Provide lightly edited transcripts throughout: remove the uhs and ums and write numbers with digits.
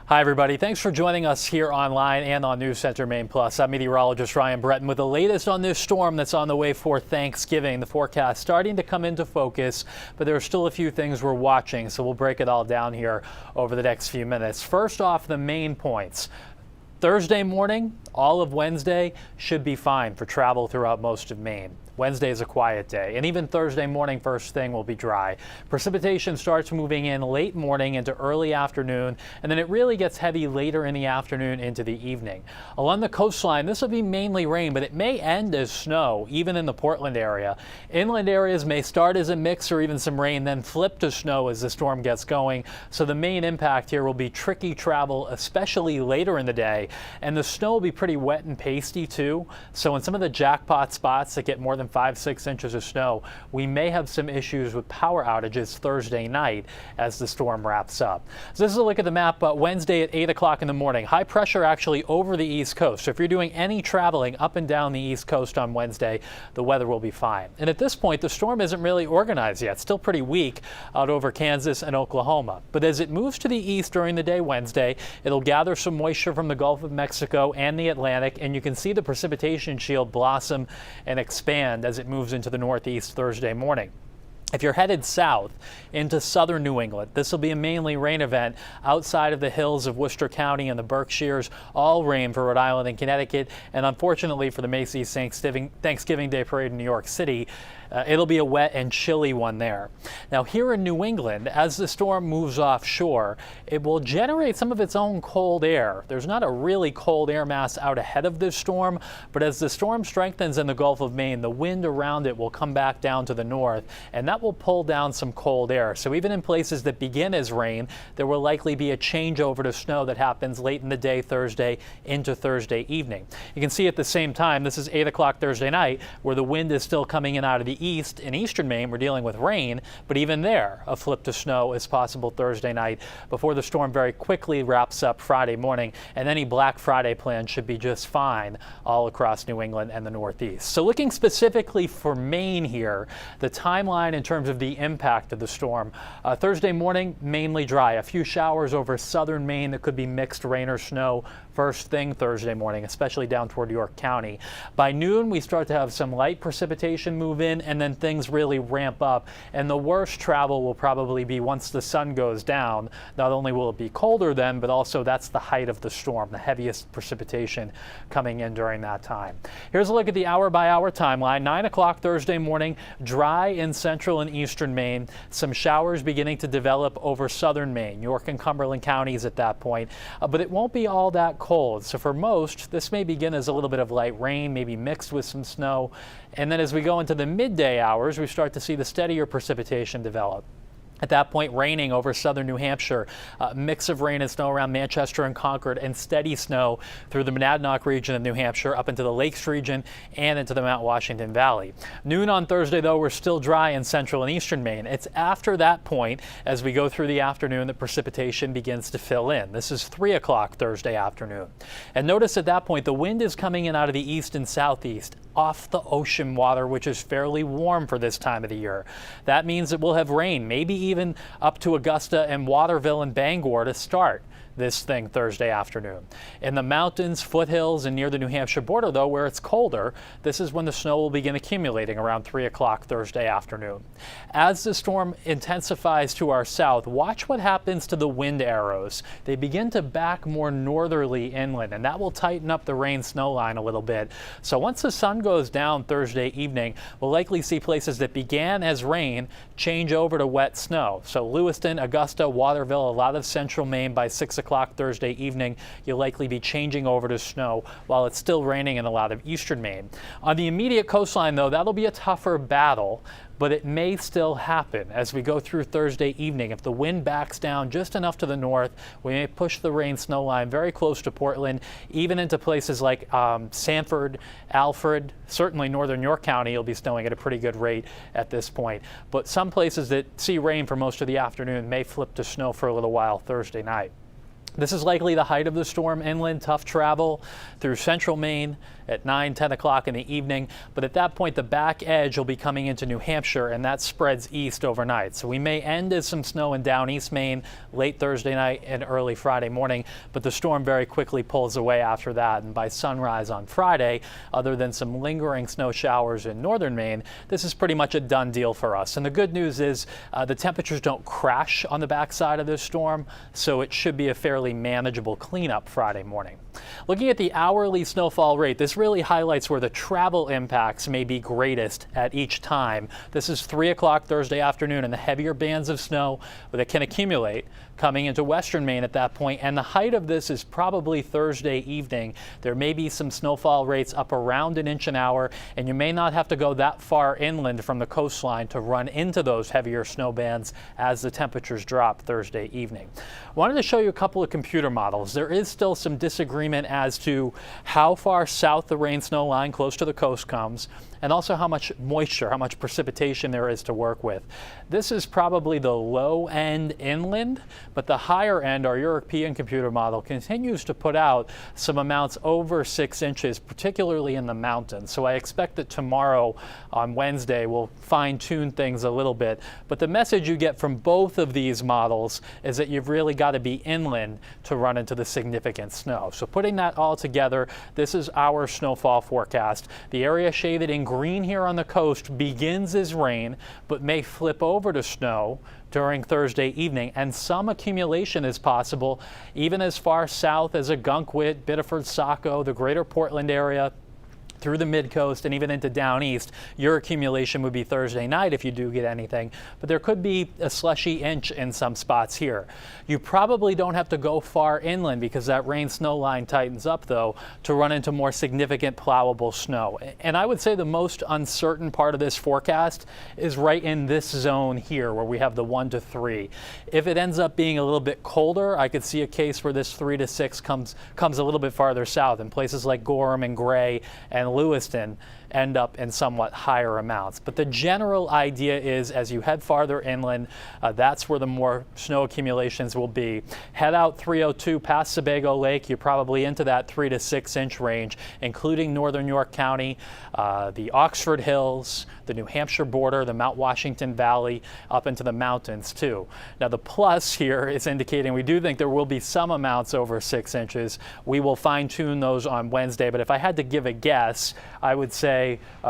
Hi, everybody. Thanks for joining us here online and on News Center Maine Plus. I'm meteorologist Ryan Breton with the latest on this storm that's on the way for Thanksgiving. The forecast starting to come into focus, but there are still a few things we're watching, so we'll break it all down here over the next few minutes. First off, the main points. Thursday morning, all of Wednesday should be fine for travel throughout most of Maine. Wednesday is a quiet day, and even Thursday morning first thing will be dry. Precipitation starts moving in late morning into early afternoon, and then it really gets heavy later in the afternoon into the evening. Along the coastline, this will be mainly rain, but it may end as snow, even in the Portland area. Inland areas may start as a mix or even some rain, then flip to snow as the storm gets going. So the main impact here will be tricky travel, especially later in the day. And the snow will be pretty wet and pasty too. So in some of the jackpot spots that get more than 5-6 inches of snow, we may have some issues with power outages Thursday night as the storm wraps up. So this is a look at the map Wednesday at 8 o'clock in the morning. High pressure actually over the East Coast. So if you're doing any traveling up and down the East Coast on Wednesday, the weather will be fine. And at this point, the storm isn't really organized yet. Still pretty weak out over Kansas and Oklahoma. But as it moves to the east during the day Wednesday, it'll gather some moisture from the Gulf of Mexico and the Atlantic, and you can see the precipitation shield blossom and expand as it moves into the northeast Thursday morning. If you're headed south into southern New England, this will be a mainly rain event outside of the hills of Worcester County and the Berkshires. All rain for Rhode Island and Connecticut, and unfortunately for the Macy's Thanksgiving Day Parade in New York City, it'll be a wet and chilly one there. Now here in New England, as the storm moves offshore, it will generate some of its own cold air. There's not a really cold air mass out ahead of this storm, but as the storm strengthens in the Gulf of Maine, the wind around it will come back down to the north, and that will pull down some cold air. So even in places that begin as rain, there will likely be a changeover to snow that happens late in the day Thursday into Thursday evening. You can see at the same time, this is 8 o'clock Thursday night, where the wind is still coming in out of the east. In eastern Maine, we're dealing with rain, but even there, a flip to snow is possible Thursday night before the storm very quickly wraps up Friday morning, and any Black Friday plan should be just fine all across New England and the Northeast. So looking specifically for Maine here, the timeline in terms of the impact of the storm. Thursday morning, mainly dry. A few showers over southern Maine that could be mixed rain or snow first thing Thursday morning, especially down toward York County. By noon, we start to have some light precipitation move in, and then things really ramp up. And the worst travel will probably be once the sun goes down. Not only will it be colder then, but also that's the height of the storm, the heaviest precipitation coming in during that time. Here's a look at the hour-by-hour timeline. 9 o'clock Thursday morning, dry in central and eastern Maine. Some showers beginning to develop over southern Maine, York and Cumberland counties at that point. But it won't be all that cold. So for most, this may begin as a little bit of light rain, maybe mixed with some snow. And then as we go into the midday hours, we start to see the steadier precipitation develop. At that point, raining over southern New Hampshire, a mix of rain and snow around Manchester and Concord, and steady snow through the Monadnock region of New Hampshire up into the Lakes region and into the Mount Washington Valley. Noon on Thursday, though, we're still dry in central and eastern Maine. It's after that point, as we go through the afternoon, that precipitation begins to fill in. This is 3 o'clock Thursday afternoon. And notice at that point, the wind is coming in out of the east and southeast, off the ocean water, which is fairly warm for this time of the year. That means that we'll have rain, maybe even up to Augusta and Waterville and Bangor to start this thing Thursday afternoon. In the mountains, foothills, and near the New Hampshire border, though, where it's colder, this is when the snow will begin accumulating around 3 o'clock Thursday afternoon. As the storm intensifies to our south, watch what happens to the wind arrows. They begin to back more northerly inland, and that will tighten up the rain-snow line a little bit. So once the sun goes down Thursday evening, we'll likely see places that began as rain change over to wet snow. So Lewiston, Augusta, Waterville, a lot of central Maine by 6 o'clock Thursday evening, you'll likely be changing over to snow while it's still raining in a lot of eastern Maine. On the immediate coastline, though, that'll be a tougher battle, but it may still happen as we go through Thursday evening. If the wind backs down just enough to the north, we may push the rain-snow line very close to Portland, even into places like Sanford, Alfred, certainly northern York County. You'll be snowing at a pretty good rate at this point. But some places that see rain for most of the afternoon may flip to snow for a little while Thursday night. This is likely the height of the storm inland, tough travel through central Maine at 9, 10 o'clock in the evening. But at that point, the back edge will be coming into New Hampshire, and that spreads east overnight. So we may end as some snow in down east Maine late Thursday night and early Friday morning, but the storm very quickly pulls away after that. And by sunrise on Friday, other than some lingering snow showers in northern Maine, this is pretty much a done deal for us. And the good news is the temperatures don't crash on the backside of this storm, so it should be a fairly manageable cleanup Friday morning. Looking at the hourly snowfall rate, this really highlights where the travel impacts may be greatest at each time. This is 3 o'clock Thursday afternoon, and the heavier bands of snow that can accumulate coming into western Maine at that point, and the height of this is probably Thursday evening. There may be some snowfall rates up around an inch an hour, and you may not have to go that far inland from the coastline to run into those heavier snow bands as the temperatures drop Thursday evening. I wanted to show you a couple of computer models. There is still some disagreement as to how far south the rain snow line close to the coast comes, and also how much moisture, how much precipitation there is to work with. This is probably the low end inland, but the higher end, our European computer model, continues to put out some amounts over 6 inches, particularly in the mountains. So I expect that tomorrow on Wednesday we'll fine tune things a little bit. But the message you get from both of these models is that you've really got to be inland to run into the significant snow. So putting that all together, this is our snowfall forecast. The area shaded in green here on the coast begins as rain, but may flip over to snow during Thursday evening, and some accumulation is possible even as far south as Ogunquit, Biddeford, Saco, the greater Portland area, through the mid-coast and even into down east. Your accumulation would be Thursday night if you do get anything, but there could be a slushy inch in some spots here. You probably don't have to go far inland because that rain snow line tightens up though to run into more significant plowable snow. And I would say the most uncertain part of this forecast is right in this zone here where we have the 1 to 3. If it ends up being a little bit colder, I could see a case where this 3 to 6 comes a little bit farther south in places like Gorham and Gray and Lewiston end up in somewhat higher amounts. But the general idea is as you head farther inland, that's where the more snow accumulations will be. Head out 302 past Sebago Lake, you're probably into that 3 to 6 inch range, including northern York County, the Oxford Hills, the New Hampshire border, the Mount Washington Valley, up into the mountains too. Now the plus here is indicating we do think there will be some amounts over 6 inches. We will fine tune those on Wednesday, but if I had to give a guess, I would say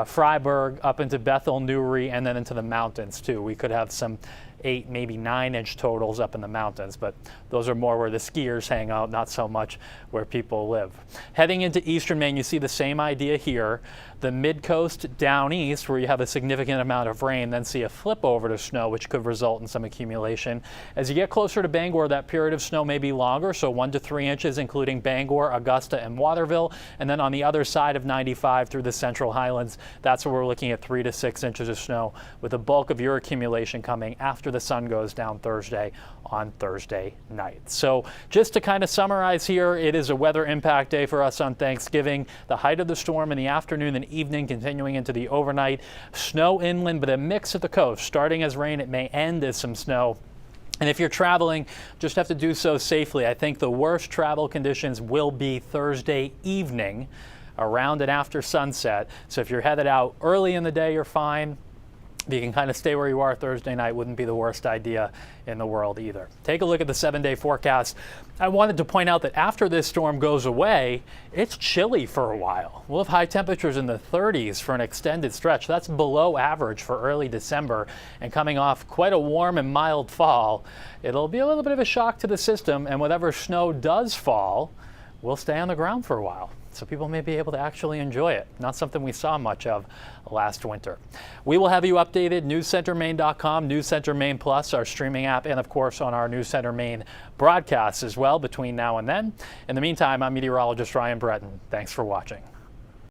Freiburg up into Bethel, Newry, and then into the mountains too. We could have some 8, maybe 9 inch totals up in the mountains, but those are more where the skiers hang out, not so much where people live. Heading into eastern Maine, you see the same idea here. The mid-coast down east, where you have a significant amount of rain, then see a flip over to snow, which could result in some accumulation. As you get closer to Bangor, that period of snow may be longer, so 1 to 3 inches, including Bangor, Augusta, and Waterville. And then on the other side of 95 through the Central Highlands, that's where we're looking at 3 to 6 inches of snow, with the bulk of your accumulation coming after the sun goes down Thursday on Thursday night. So just to kind of summarize here, it is a weather impact day for us on Thanksgiving. The height of the storm in the afternoon and evening, continuing into the overnight. Snow inland, but a mix at the coast. Starting as rain, it may end as some snow. And if you're traveling, just have to do so safely. I think the worst travel conditions will be Thursday evening, around and after sunset. So if you're headed out early in the day, you're fine. If you can kind of stay where you are Thursday night, wouldn't be the worst idea in the world either. Take a look at the 7-day forecast. I wanted to point out that after this storm goes away, it's chilly for a while. We'll have high temperatures in the 30s for an extended stretch. That's below average for early December, and coming off quite a warm and mild fall, it'll be a little bit of a shock to the system, and whatever snow does fall will stay on the ground for a while. So people may be able to actually enjoy it. Not something we saw much of last winter. We will have you updated, newscentermaine.com, News Center Maine Plus, our streaming app, and of course on our News Center Maine broadcasts as well between now and then. In the meantime, I'm meteorologist Ryan Breton. Thanks for watching.